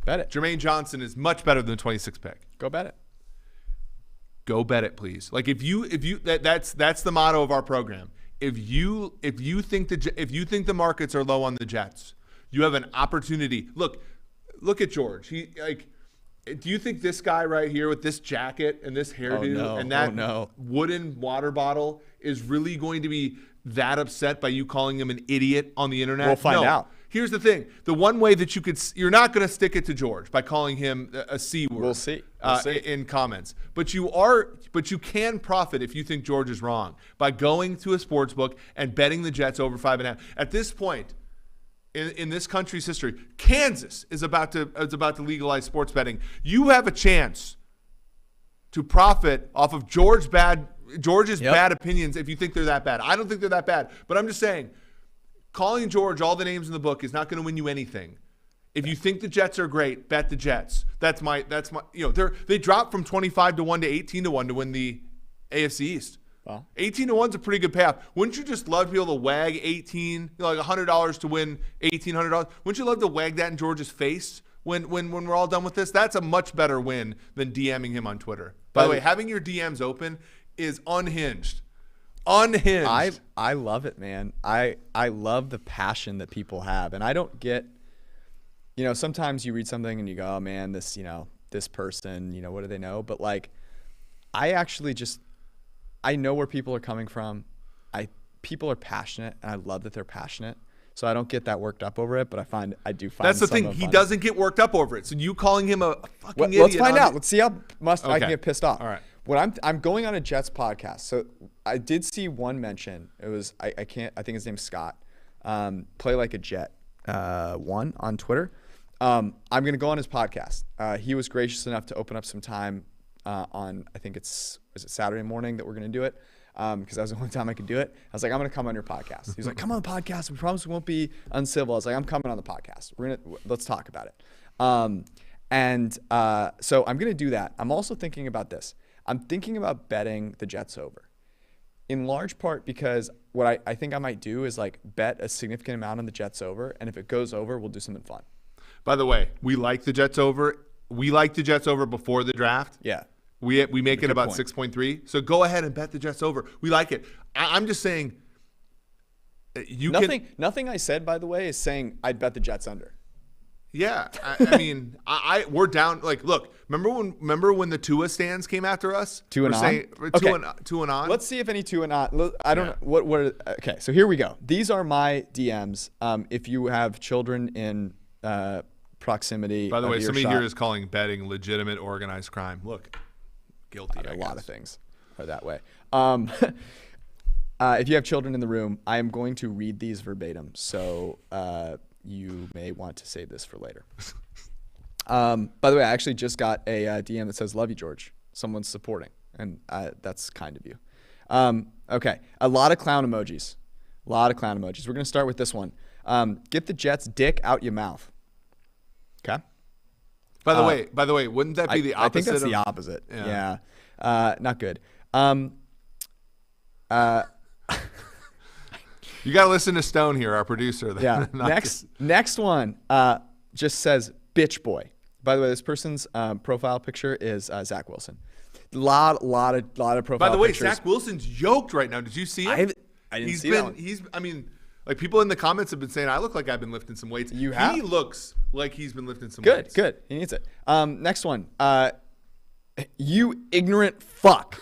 Bet it. Jermaine Johnson is much better than the 26 pick. Go bet it. Go bet it, please. That's the motto of our program. If you think the markets are low on the Jets, you have an opportunity. Look at George. Do you think this guy right here with this jacket and this hairdo and that wooden water bottle is really going to be that upset by you calling him an idiot on the internet? We'll find out. Here's the thing: the one way that you're not going to stick it to George by calling him a C word. We'll see. In comments, but you can profit if you think George is wrong by going to a sports book and betting the Jets over 5.5. At this point in this country's history, Kansas is about to legalize sports betting. You have a chance to profit off of George's bad opinions if you think they're that bad. I don't think they're that bad, but I'm just saying, calling George all the names in the book is not going to win you anything. If you think the Jets are great, bet the Jets. That's my they dropped from 25-1 to 18-1 to win the AFC East. Wow. 18-1 is a pretty good payoff. Wouldn't you just love to be able to wag like $100 to win $1,800? Wouldn't you love to wag that in George's face when we're all done with this? That's a much better win than DMing him on Twitter. By the way, having your DMs open is unhinged. I love it, man. I love the passion that people have, and I don't get. Sometimes you read something and you go, oh man, this person, what do they know? But like, I know where people are coming from. People are passionate, and I love that they're passionate. So I don't get that worked up over it, but I do find that's the thing. He doesn't get worked up over it. So you calling him a fucking idiot. Let's find out. Let's see how much I can get pissed off. All right. When I'm going on a Jets podcast, so I did see one mention. It was I think his name's Scott. Play like a Jet. One on Twitter. I'm gonna go on his podcast. He was gracious enough to open up some time on, I think is it Saturday morning that we're gonna do it, because that was the only time I could do it. I was like, I'm gonna come on your podcast. He's like, come on the podcast. We promise we won't be uncivil. I was like, I'm coming on the podcast. Let's talk about it. So I'm gonna do that. I'm also thinking about this. I'm thinking about betting the Jets over, in large part because what I think I might do is like bet a significant amount on the Jets over, and if it goes over, we'll do something fun. By the way, we like the Jets over. We like the Jets over before the draft. Yeah. We make it about 6.3. So go ahead and bet the Jets over. We like it. I'm just saying nothing I said, by the way, is saying I'd bet the Jets under. Yeah. I mean, we're down. Like, look, remember when the Tua stands came after us? Two and on? Let's see if any two and on. I don't know. Okay, so here we go. These are my DMs. If you have children in proximity. By the way, somebody here is calling betting legitimate organized crime. Look, guilty. A lot of things are that way. If you have children in the room, I am going to read these verbatim, so you may want to save this for later. By the way, I actually just got a DM that says, love you, George. Someone's supporting, and that's kind of you. Okay, a lot of clown emojis. We're going to start with this one. Get the Jets' dick out your mouth. Okay. By the way, wouldn't that be the opposite? I think that's the opposite. Yeah. Not good. You got to listen to Stone here, our producer. Yeah. Next one just says bitch boy. By the way, this person's profile picture is Zach Wilson. Lot of profile pictures. By the way, Zach Wilson's yoked right now. Did you see him? I didn't see that one. Like, people in the comments have been saying, I look like I've been lifting some weights. You have? He looks like he's been lifting some weights. Good. He needs it. Next one. You ignorant fuck.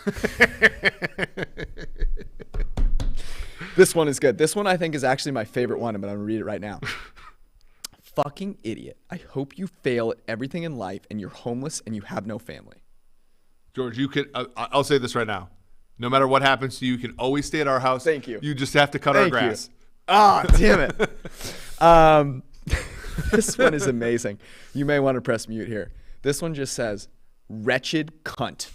This one is good. This one I think is actually my favorite one, but I'm going to read it right now. Fucking idiot. I hope you fail at everything in life and you're homeless and you have no family. George, you could. I'll say this right now. No matter what happens to you, you can always stay at our house. Thank you. You just have to cut our grass. Ah, damn it. This one is amazing. You may want to press mute here. This one just says, wretched cunt.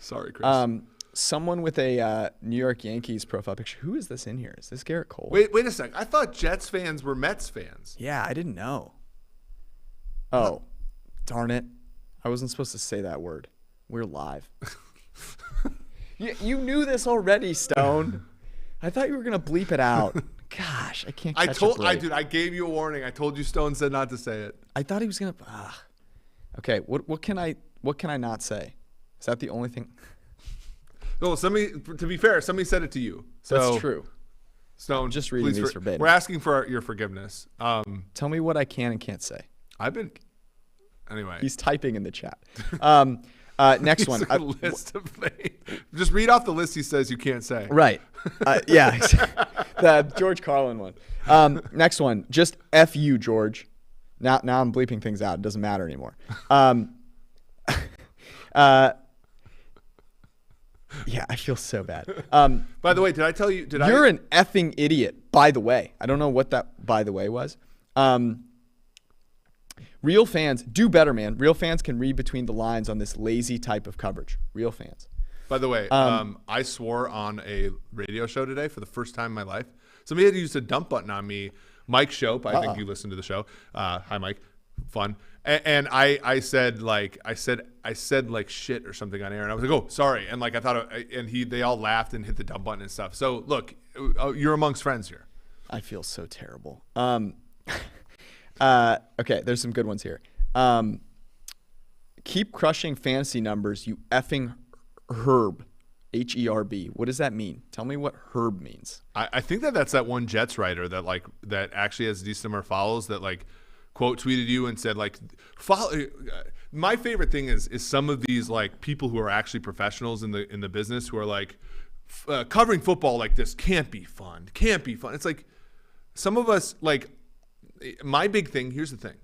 Sorry, Chris. Someone with a New York Yankees profile picture. Who is this in here? Is this Garrett Cole? Wait a sec. I thought Jets fans were Mets fans. Yeah, I didn't know. Oh, darn it. I wasn't supposed to say that word. We're live. You knew this already, Stone. I thought you were gonna bleep it out. Gosh, I can't catch a break. I gave you a warning. I told you Stone said not to say it. I thought he was gonna. Okay, what can I not say? Is that the only thing? No, to be fair, somebody said it to you. So that's true. Stone, just reading these verbatim. We're asking for your forgiveness. Tell me what I can and can't say. Anyway. He's typing in the chat. Next one. List of things. Just read off the list he says you can't say. Right. Yeah. The George Carlin one. Next one. Just F you, George. Now I'm bleeping things out. It doesn't matter anymore. Yeah, I feel so bad. By the way, did I tell you? You're an effing idiot, by the way. I don't know what that by the way was. Real fans, do better, man. Real fans can read between the lines on this lazy type of coverage. Real fans. By the way, I swore on a radio show today for the first time in my life. Somebody had used a dump button on me. Mike Shope, I think you listened to the show. Hi, Mike. Fun. And I said like shit or something on air, and I was like, oh, sorry. And like I thought, they all laughed and hit the dump button and stuff. So look, you're amongst friends here. I feel so terrible. Okay, there's some good ones here. Keep crushing fantasy numbers, you effing herb. Herb. What does that mean? Tell me what herb means. I think that's that one Jets writer that actually has a decent number of follows that like quote tweeted you and said like follow. My favorite thing is some of these like people who are actually professionals in the business who are like covering football like this can't be fun. It's like some of us like my big thing. Here's the thing.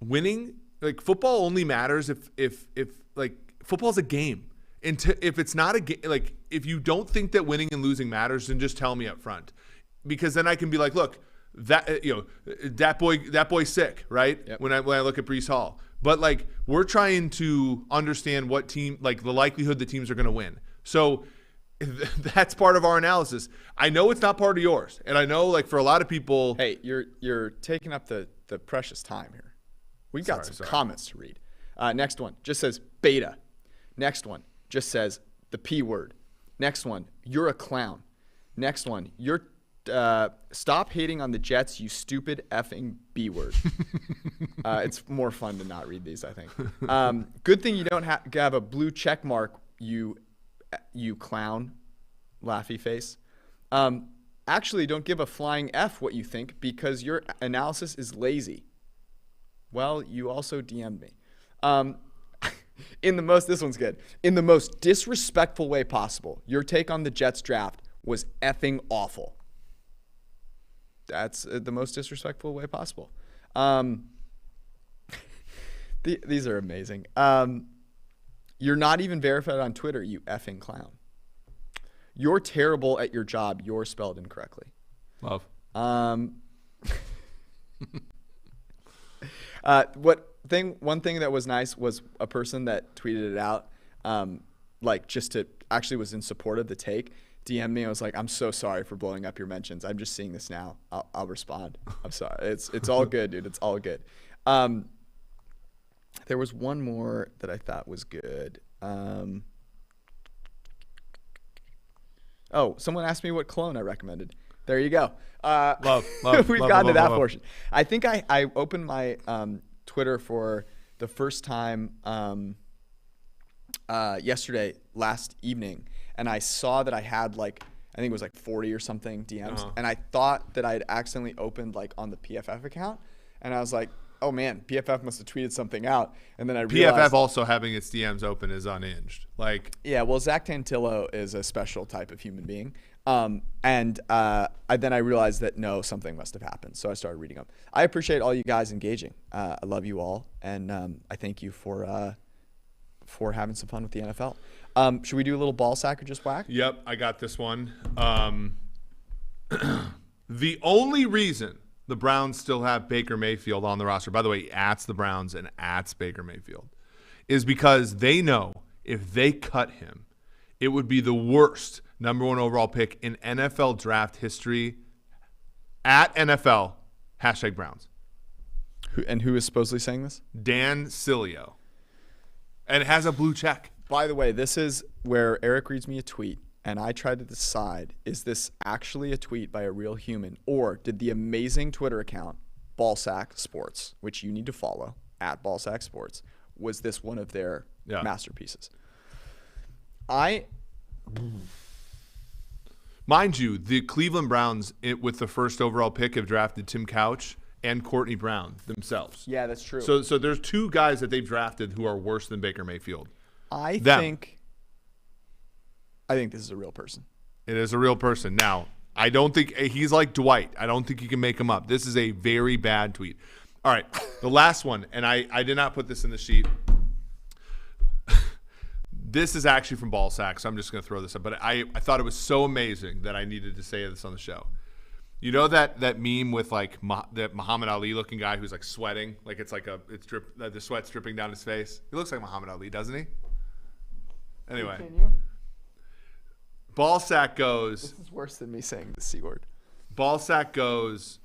Winning like football only matters if like football's a game. And if it's not a game, like if you don't think that winning and losing matters, then just tell me up front, because then I can be like, look, that boy's sick, right? Yep. When I look at Breece Hall, but like we're trying to understand what team, like the likelihood that teams are going to win. So that's part of our analysis. I know it's not part of yours, and I know like for a lot of people, hey, you're taking up the precious time here. We've got some comments to read. Next one just says beta. Next one just says the P word. Next one, you're a clown. Next one, you're stop hating on the Jets, you stupid effing B word. It's more fun to not read these, I think. Good thing you don't have a blue check mark, you clown, laughy face. Actually, don't give a flying F what you think because your analysis is lazy. Well, you also DM'd me. This one's good. In the most disrespectful way possible, your take on the Jets draft was effing awful. That's the most disrespectful way possible. These are amazing. You're not even verified on Twitter, you effing clown. You're terrible at your job. You're spelled incorrectly. Love. One thing that was nice was a person that tweeted it out, like just to actually was in support of the take. DM me. I was like, I'm so sorry for blowing up your mentions. I'm just seeing this now. I'll respond. I'm sorry. It's all good, dude. It's all good. There was one more that I thought was good. Someone asked me what cologne I recommended. There you go. Love. We've gotten to that portion. I think I opened my Twitter for the first time last evening, and I saw that I had I think it was 40 or something DMs, and I thought that I had accidentally opened on the PFF account, and I was like, oh man, PFF must have tweeted something out, and then I realized PFF also having its DMs open is unhinged. Yeah, well, Zach Tantillo is a special type of human being. Then I realized that no, something must have happened. So I started reading them. I appreciate all you guys engaging. I love you all. And, I thank you for having some fun with the NFL. Should we do a little ball sack or just whack? Yep. I got this one. The only reason the Browns still have Baker Mayfield on the roster, by the way, ats the Browns and ats Baker Mayfield, is because they know if they cut him, it would be the worst number 1 overall pick in NFL draft history. At NFL, #Browns. Who is supposedly saying this? Dan Cilio. And it has a blue check. By the way, this is where Eric reads me a tweet, and I try to decide, is this actually a tweet by a real human, or did the amazing Twitter account, Ballsack Sports, which you need to follow, at Ballsack Sports, was this one of their masterpieces? Mind you, the Cleveland Browns, with the first overall pick, have drafted Tim Couch and Courtney Brown themselves. Yeah, that's true. So there's two guys that they've drafted who are worse than Baker Mayfield. I think this is a real person. It is a real person. Now, I don't think he's like Dwight. I don't think you can make him up. This is a very bad tweet. All right, the last one, and I did not put this in the sheet. This is actually from Ballsack, so I'm just going to throw this up. But I thought it was so amazing that I needed to say this on the show. You know that meme with like that Muhammad Ali looking guy who's like sweating, like the sweat's dripping down his face. He looks like Muhammad Ali, doesn't he? Anyway, Continue. Ballsack goes. This is worse than me saying the C word. Ballsack goes.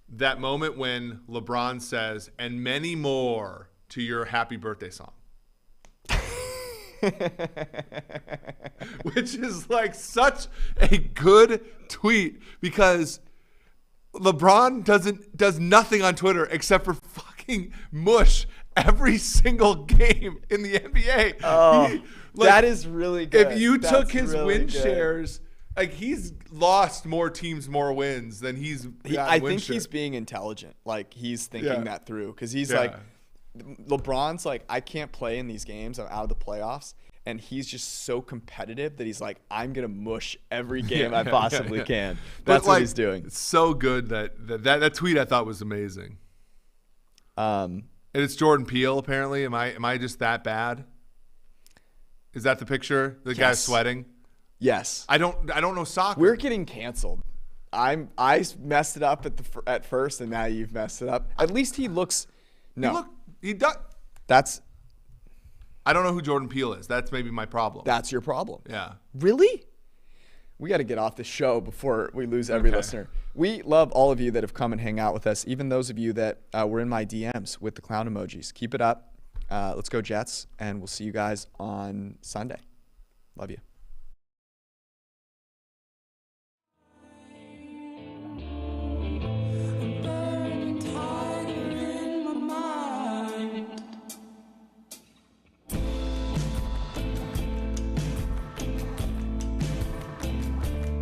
That moment when LeBron says, "And many more" to your happy birthday song. Which is like such a good tweet because LeBron does nothing on Twitter except for fucking mush every single game in the NBA. Oh, that is really good. If you took his really win good. shares, like he's lost more teams, more wins than he's got I win think share. he's being intelligent. Like he's thinking Yeah. that through because he's Yeah. like, LeBron's like, I can't play in these games. I'm out of the playoffs. And he's just so competitive that he's like, I'm going to mush every game I possibly can. That's But, what he's doing. It's so good that tweet I thought was amazing. And it's Jordan Peele apparently. Am I just that bad? Is that the picture? The guy sweating? Yes. I don't know soccer. We're getting canceled. I messed it up at first, and now you've messed it up. At least he looks. No, He does. that's I don't know who Jordan Peele is. That's maybe my problem. that's your problem. Yeah. Really? We got to get off the show before we lose every listener. We love all of you that have come and hang out with us, even those of you that were in my DMs with the clown emojis. Keep it up. Let's go Jets, and we'll see you guys on Sunday. Love you.